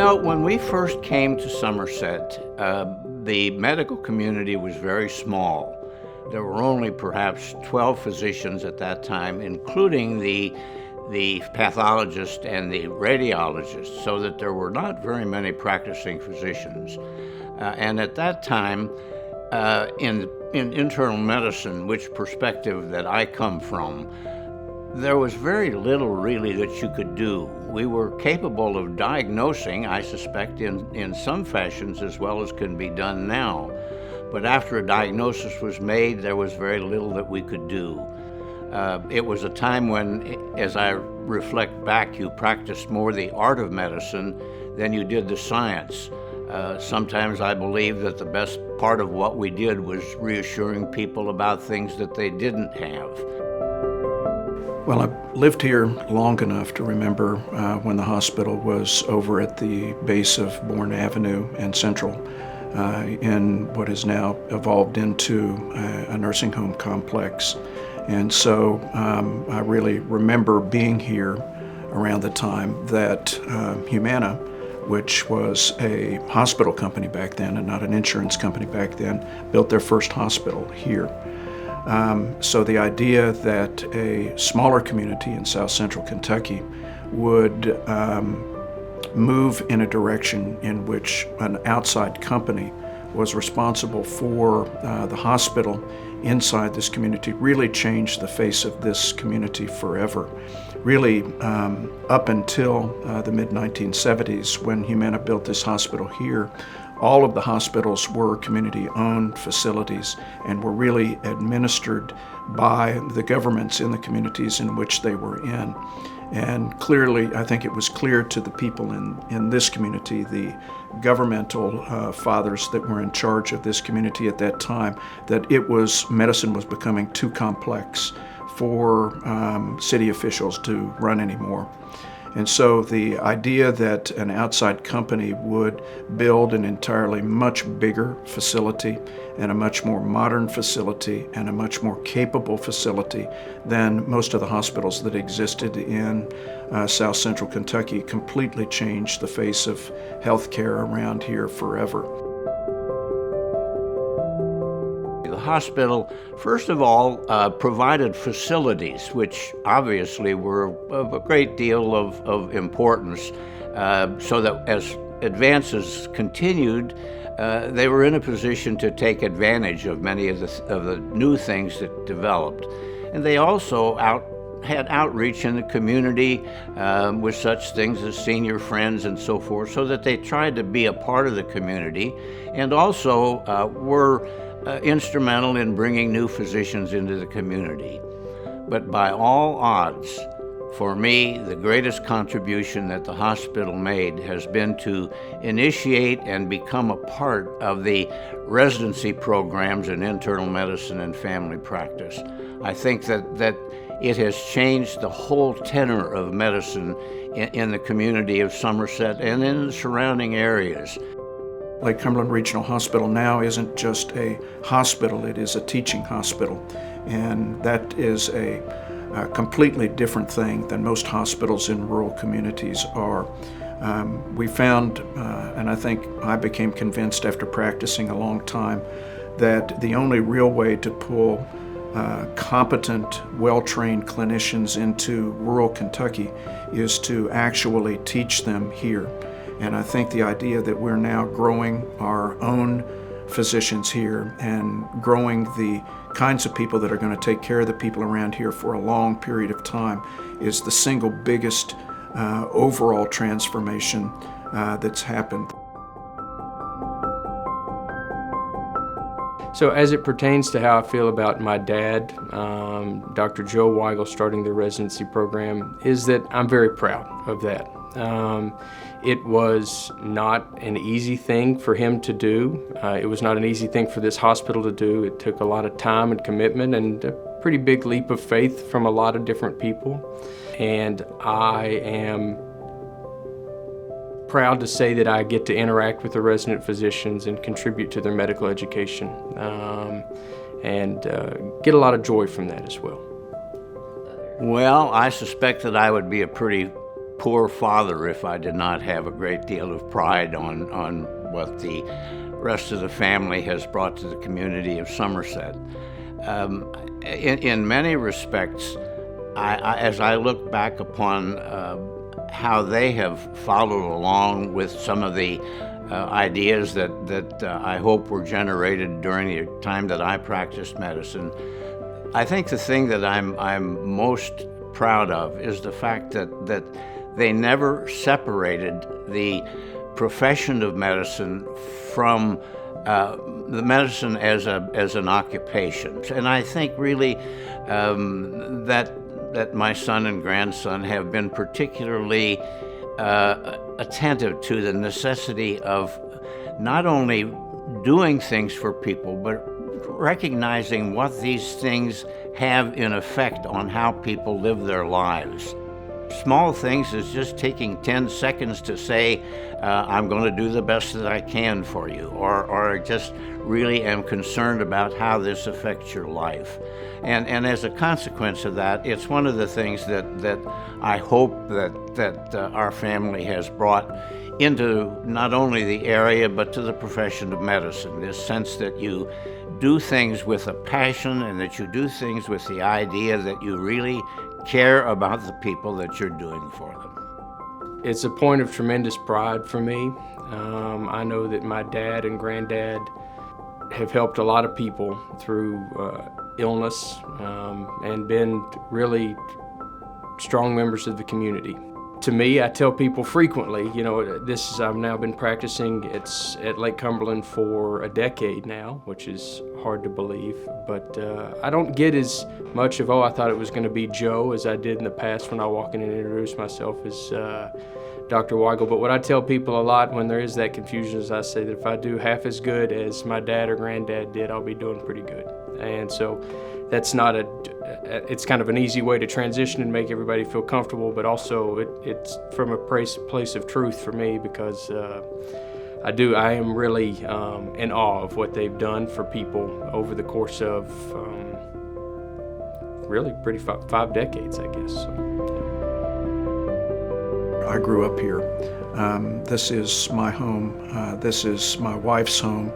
Well, when we first came to Somerset, the medical community was very small. There were only perhaps 12 physicians at that time, including the pathologist and the radiologist, so that there were not very many practicing physicians. And at that time, in internal medicine, which perspective that I come from, there was very little really that you could do. We were capable of diagnosing, I suspect, in some fashions as well as can be done now. But after a diagnosis was made, there was very little that we could do. It was a time when, as I reflect back, you practiced more the art of medicine than you did the science. Sometimes I believe that the best part of what we did was reassuring people about things that they didn't have. Well, I've lived here long enough to remember when the hospital was over at the base of Bourne Avenue and Central in what has now evolved into a nursing home complex. And so I really remember being here around the time that Humana, which was a hospital company back then and not an insurance company back then, built their first hospital here. So the idea that a smaller community in South Central Kentucky would move in a direction in which an outside company was responsible for the hospital inside this community really changed the face of this community forever. Really, up until the mid-1970s, when Humana built this hospital here, all of the hospitals were community-owned facilities and were really administered by the governments in the communities in which they were in. And clearly, I think it was clear to the people in this community, the governmental fathers that were in charge of this community at that time, that medicine was becoming too complex for city officials to run anymore. And so the idea that an outside company would build an entirely much bigger facility and a much more modern facility and a much more capable facility than most of the hospitals that existed in South Central Kentucky completely changed the face of healthcare around here forever. The hospital, first of all, provided facilities, which obviously were of a great deal of importance, so that as advances continued, they were in a position to take advantage of many of the new things that developed. And they also had outreach in the community with such things as senior friends and so forth, so that they tried to be a part of the community and also were instrumental in bringing new physicians into the community. But by all odds, for me, the greatest contribution that the hospital made has been to initiate and become a part of the residency programs in internal medicine and family practice. I think that it has changed the whole tenor of medicine in the community of Somerset and in the surrounding areas. Lake Cumberland Regional Hospital now isn't just a hospital, it is a teaching hospital. And that is a completely different thing than most hospitals in rural communities are. We found, and I think I became convinced after practicing a long time, that the only real way to pull competent, well-trained clinicians into rural Kentucky is to actually teach them here. And I think the idea that we're now growing our own physicians here and growing the kinds of people that are going to take care of the people around here for a long period of time is the single biggest overall transformation that's happened. So as it pertains to how I feel about my dad, Dr. Joe Weigels starting the residency program, is that I'm very proud of that. It was not an easy thing for him to do. It was not an easy thing for this hospital to do. It took a lot of time and commitment and a pretty big leap of faith from a lot of different people. And I am proud to say that I get to interact with the resident physicians and contribute to their medical education and get a lot of joy from that as well. Well, I suspect that I would be a pretty poor father if I did not have a great deal of pride on what the rest of the family has brought to the community of Somerset. In many respects, as I look back upon how they have followed along with some of the ideas that I hope were generated during the time that I practiced medicine, I think the thing that I'm most proud of is the fact that they never separated the profession of medicine from the medicine as an occupation. And I think really that my son and grandson have been particularly attentive to the necessity of not only doing things for people, but recognizing what these things have in effect on how people live their lives. Small things is just taking 10 seconds to say, I'm going to do the best that I can for you, or just really am concerned about how this affects your life. And as a consequence of that, it's one of the things that I hope that our family has brought into not only the area, but to the profession of medicine, this sense that you do things with a passion and that you do things with the idea that you really care about the people that you're doing for them. It's a point of tremendous pride for me. I know that my dad and granddad have helped a lot of people through illness and been really strong members of the community. To me, I tell people frequently, I've now been practicing at Lake Cumberland for a decade now, which is hard to believe, but I don't get as much of, I thought it was going to be Joe as I did in the past when I walk in and introduce myself as Dr. Weigel. But what I tell people a lot when there is that confusion is I say that if I do half as good as my dad or granddad did, I'll be doing pretty good. And so that's not it's kind of an easy way to transition and make everybody feel comfortable, but also it's from a place of truth for me, because I am really in awe of what they've done for people over the course of really pretty 5 decades, I guess. I grew up here. This is my home. This is my wife's home.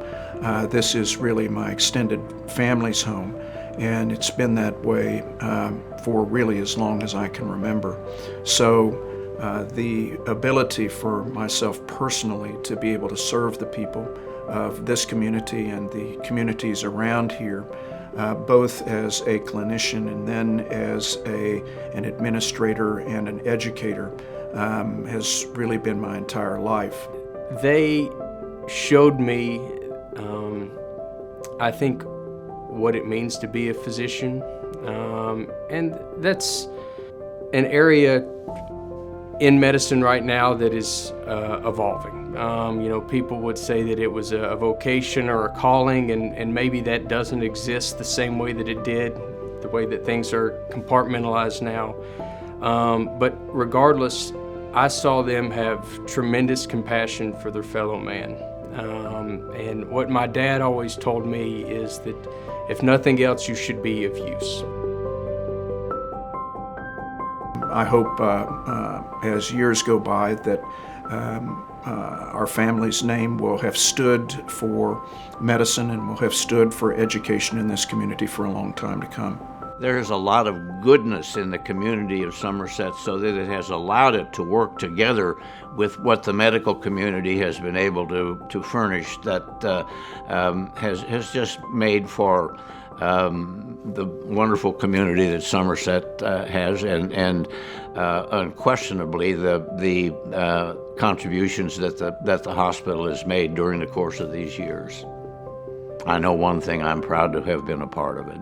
This is really my extended family's home. And it's been that way for really as long as I can remember. So the ability for myself personally to be able to serve the people of this community and the communities around here, both as a clinician and then as an administrator and an educator, has really been my entire life. They showed me, I think, what it means to be a physician, and that's an area in medicine right now that is evolving. People would say that it was a vocation or a calling, and maybe that doesn't exist the same way that it did, the way that things are compartmentalized now. But regardless, I saw them have tremendous compassion for their fellow man. And what my dad always told me is that if nothing else, you should be of use. I hope as years go by that our family's name will have stood for medicine and will have stood for education in this community for a long time to come. There is a lot of goodness in the community of Somerset, so that it has allowed it to work together with what the medical community has been able to furnish, that has just made for the wonderful community that Somerset has, and unquestionably the contributions that the hospital has made during the course of these years. I know one thing: I'm proud to have been a part of it.